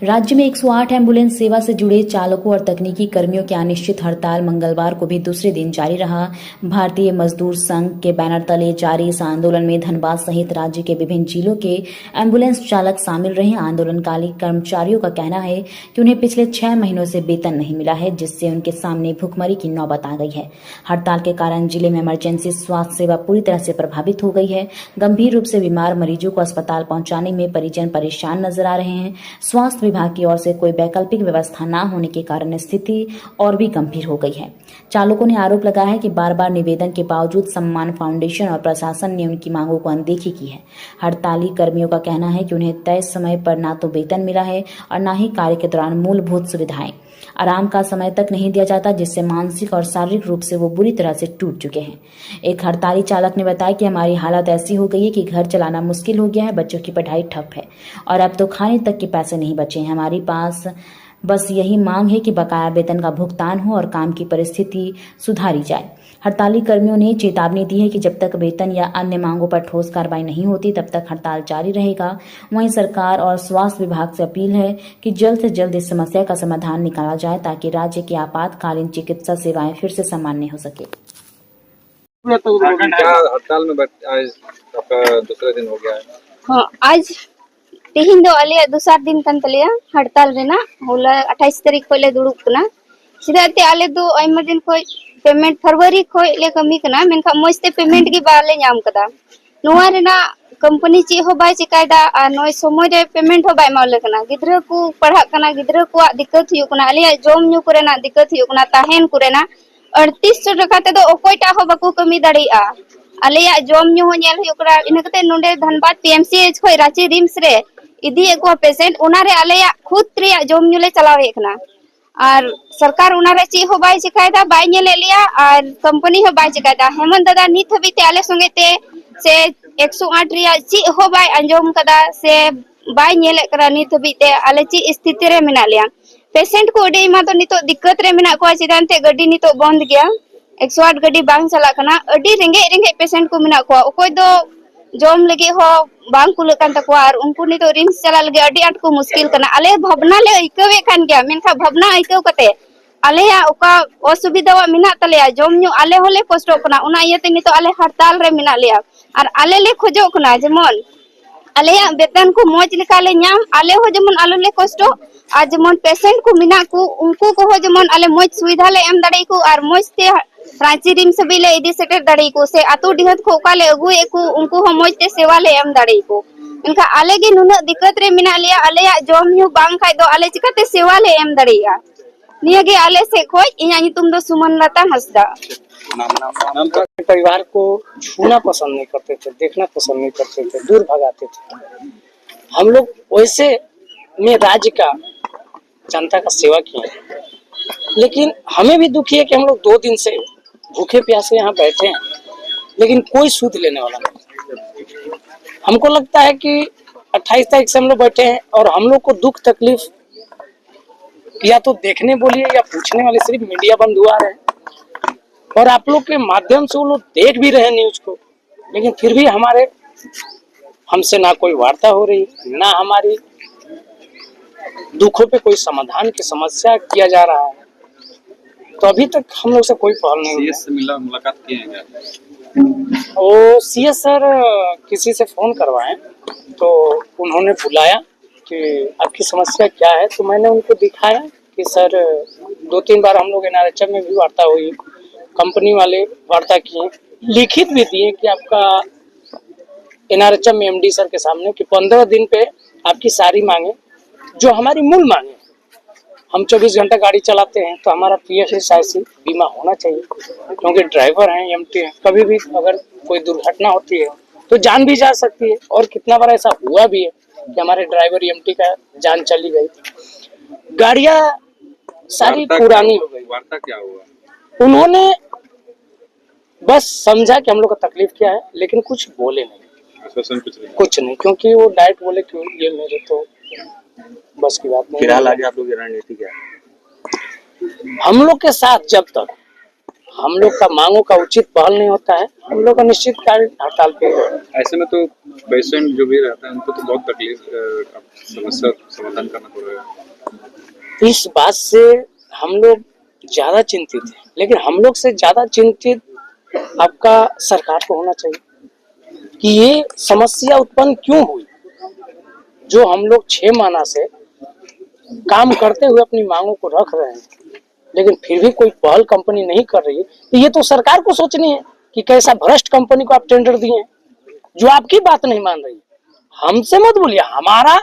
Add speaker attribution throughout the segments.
Speaker 1: राज्य में 108 एम्बुलेंस सेवा से जुड़े चालकों और तकनीकी कर्मियों की अनिश्चित हड़ताल मंगलवार को भी दूसरे दिन जारी रहा। भारतीय मजदूर संघ के बैनर तले जारी इस आंदोलन में धनबाद सहित राज्य के विभिन्न जिलों के एम्बुलेंस चालक शामिल रहे। आंदोलनकारी कर्मचारियों का कहना है कि उन्हें पिछले 6 महीनों से वेतन नहीं मिला है, जिससे उनके सामने भुखमरी की नौबत आ गई है। हड़ताल के कारण जिले में इमरजेंसी स्वास्थ्य सेवा पूरी तरह से प्रभावित हो गई है। गंभीर रूप से बीमार मरीजों को अस्पताल पहुंचाने में परिजन परेशान नजर आ रहे हैं। स्वास्थ्य विभाग की ओर से कोई वैकल्पिक व्यवस्था न होने के कारण स्थिति और भी गंभीर हो गई है। चालकों ने आरोप लगाया है कि बार बार निवेदन के बावजूद सम्मान फाउंडेशन और प्रशासन ने उनकी मांगों को अनदेखी की है। हड़ताली कर्मियों का कहना है कि उन्हें तय समय पर न तो वेतन मिला है और न ही कार्य के दौरान मूलभूत सुविधाएं, आराम का समय तक नहीं दिया जाता, जिससे मानसिक और शारीरिक रूप से वो बुरी तरह से टूट चुके हैं। एक हड़ताली चालक ने बताया कि हमारी हालत ऐसी हो गई है कि घर चलाना मुश्किल हो गया है, बच्चों की पढ़ाई ठप है और अब तो खाने तक के पैसे नहीं बचे हैं। हमारे पास बस यही मांग है कि बकाया वेतन का भुगतान हो और काम की परिस्थिति सुधारी जाए। हड़ताली कर्मियों ने चेतावनी दी है कि जब तक वेतन या अन्य मांगों पर ठोस कार्रवाई नहीं होती तब तक हड़ताल जारी रहेगा। वहीं सरकार और स्वास्थ्य विभाग से अपील है कि जल्द से जल्द इस समस्या का समाधान निकाला जाए ताकि राज्य की आपातकालीन चिकित्सा सेवाएं फिर से सामान्य हो सके।
Speaker 2: हड़ताल में आज आपका दूसरा दिन हो गया है।
Speaker 3: हाँ, आज तेहिन दो आले दूसरा दिन कन तलिया हड़ताल रेना होला 28 तारीख खोले दुड़ुब कना सिदाते आले दो आइमा दिन खोय पेमेंट फरवरी खोय ले कमी कना मेनखा मोजते पेमेंट की बाले नाम कदा नोआ रेना कंपनी ची हो बाय चिकायदा आ नोय समय रे पेमेंट हो बाय मावले कना गिद्रा को पढ़ा कना गिद्रा को दिक्कत हुयो कना आले जोम न्यू करेना दिक्कत हुयो कना ताहेन कुरेना 3800 टका ते दो ओकोयटा हो बाको कमी दाड़िया आले जोम न्यू हो नेल हुयो कना इनकते नोंडे धनबाद पीएमसीएच खोय रांची रिम्स रे इदी एको पेशेंट उनारे आले खुद रे जोम न्यू ले चलाव हेकना और सरकार उनारे ची हो बाय चिकायदा बाय नेले लिया और कंपनी हो बाय चिकायदा हेमंत दादा नित हबी ते आले संगे ते से 108 रिया ची हो बाय अंजोम कदा से बाय नेले करा नित हबी ते आले ची स्थिति रे मेना लिया पेशेंट को ओडे मा तो नितो दिक्कत रे मेना को चिदान ते गड्डी नितो बंद गया 108 गड्डी बांग चला कना अडी रेंगे पेशेंट को मेना को ओकोय दो जोम लगे हो बांग कुल कान तको और उनको नितो रिम्स चला लगे अडी आट को मुश्किल कना आले भावना ले इकवे कान गया मेनखा भावना इकव कते आले या ओका असुविधा मिना तले जोम न्यू आले होले कष्टो कना उना इयते नितो आले हड़ताल रे मिना लिया और आले ले खोजो कना जेमन आले या वेतन को मोज लेका ले नाम आले हो जेमन आलो ले कष्टो आ जेमन पेशेंट को मिना को उनको को हो जेमन आले मोज सुविधा ले एम दाड़े को और मोज ते रांची रिम्स भी ले इदी सेटर दाड़े को से आतो डिहत को का ले अगु एको उनको हम मोज ते सेवा ले एम दाड़े को इनका आले गे नुना दिक्कत रे मिना लिया आले या जोम न्यू बांग खाय दो आले चिकाते सेवा ले एम दाड़ेया निया गे आले से खोज इया तुम दो सुमन लता हंसदा
Speaker 4: परिवार को छूना पसंद नहीं करते थे, देखना पसंद नहीं करते थे, दूर भगाते थे। हम लोग वैसे में राज्य का जनता का सेवा किए, लेकिन हमें भी दुखी है कि हम लोग 2 दिन से भूखे प्यासे यहाँ बैठे हैं, लेकिन कोई सूद लेने वाला नहीं। हमको लगता है कि 28 तारीख से हम लोग बैठे हैं और हम लोग को दुख तकलीफ या तो देखने बोलिए या पूछने वाले सिर्फ मीडिया बंधु आ रहे हैं और आप लोग के माध्यम से वो लोग देख भी रहे हैं न्यूज को, लेकिन फिर भी हमसे ना कोई वार्ता हो रही, ना हमारी दुखों पे कोई समाधान की समस्या किया जा रहा है। तो अभी तक हम लोग से कोई पहल नहीं हुई।
Speaker 2: सीएस से मुलाकात किए हैं क्या?
Speaker 4: वो सीएस सर किसी से फोन करवाए तो उन्होंने बुलाया कि आपकी समस्या क्या है, तो मैंने उनको दिखाया कि सर 2-3 बार हम लोग एनआरएचएम में भी वार्ता हुई, कंपनी वाले वार्ता किए, लिखित भी दिए कि आपका एनआरएचएम में एमडी सर के सामने कि 15 दिन पे आपकी सारी मांगे जो हमारी मूल मांगे, हम 24 घंटा गाड़ी चलाते हैं तो हमारा पीएफएसआईसी बीमा होना चाहिए क्योंकि ड्राइवर हैं, एमटी हैं, कभी भी अगर कोई दुर्घटना होती है तो जान भी जा सकती है और कितना बार ऐसा हुआ भी है कि हमारे ड्राइवर एमटी का जान चली गई, गाड़ियां सारी पुरानी हो गई।
Speaker 2: वार्ता क्या हुआ?
Speaker 4: उन्होंने बस समझा कि हम लोग का तकलीफ क्या है, लेकिन कुछ बोले नहीं, कुछ नहीं, क्योंकि वो डायरेक्ट बोले कि ये मेरे तो बस की बात नहीं।
Speaker 2: फिलहाल आगे आप लोग की रणनीति क्या है?
Speaker 4: हम लोग के साथ जब तक हम लोग का मांगों का उचित पहल नहीं होता है, हम लोग का निश्चित कार्य हड़ताल पे है।
Speaker 2: ऐसे में तो पेशेंट जो भी रहता है उनको तो बहुत तकलीफ समस्या समाधान करना पड़ेगा।
Speaker 4: इस बात से हम लोग ज्यादा चिंतित हैं, लेकिन हम लोग से ज्यादा चिंतित आपका सरकार को होना चाहिए कि ये समस्या उत्पन्न क्यों हुई। जो हम लोग 6 महीना से काम करते हुए अपनी मांगों को रख रहे हैं, लेकिन फिर भी कोई पहल कंपनी नहीं कर रही है, तो ये तो सरकार को सोचनी है कि कैसा भ्रष्ट कंपनी को आप टेंडर दिए हैं जो आपकी बात नहीं मान रही है। हमसे मत बोलिए, हमारा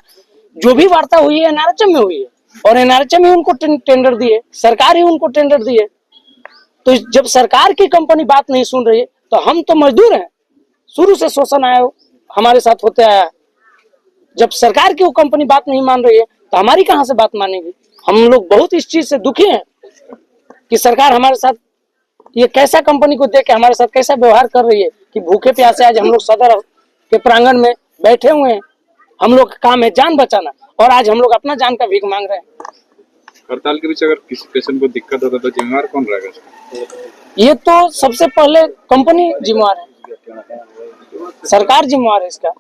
Speaker 4: जो भी वार्ता हुई है एनआरएचएम में हुई है और एनआरएचएम ही उनको टेंडर दिए, सरकार ही उनको टेंडर दिए। तो जब सरकार की कंपनी बात नहीं सुन रही है तो हम तो मजदूर हैं, शुरू से शोषण आया हमारे साथ होते आया। जब सरकार की वो कंपनी बात नहीं मान रही है तो हमारी कहां से बात मानेगी। हम लोग बहुत इस चीज से दुखी हैं कि सरकार हमारे साथ ये कैसा कंपनी को देख के हमारे साथ कैसा व्यवहार कर रही है कि भूखे प्यासे आज हम लोग सदर के प्रांगण में बैठे हुए हैं। हम लोग का काम है जान बचाना और आज हम लोग अपना जान का भीख मांग रहे हैं।
Speaker 2: हड़ताल के बीच अगर किसी पेशेंट को दिक्कत होता तो जिम्मेवार कौन रहेगा?
Speaker 4: ये तो सबसे पहले कंपनी जिम्मेवार है, सरकार जिम्मेवार है इसका।